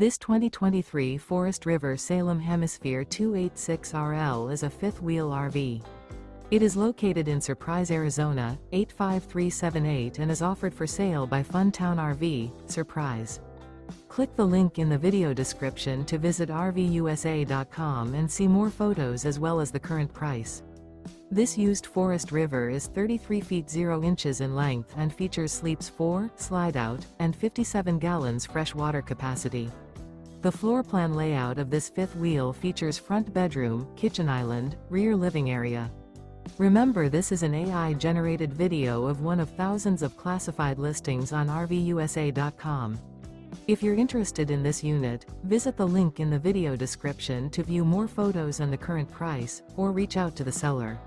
This 2023 Forest River Salem Hemisphere 286RL is a fifth-wheel RV. It is located in Surprise, Arizona, 85378 and is offered for sale by Funtown RV, Surprise. Click the link in the video description to visit RVUSA.com and see more photos as well as the current price. This used Forest River is 33 feet 0 inches in length and features sleeps 4, Slideout, and 57 gallons fresh water capacity. The floor plan layout of this fifth wheel features front bedroom, kitchen island, rear living area. Remember, this is an AI-generated video of one of thousands of classified listings on RVUSA.com. If you're interested in this unit, visit the link in the video description to view more photos and the current price, or reach out to the seller.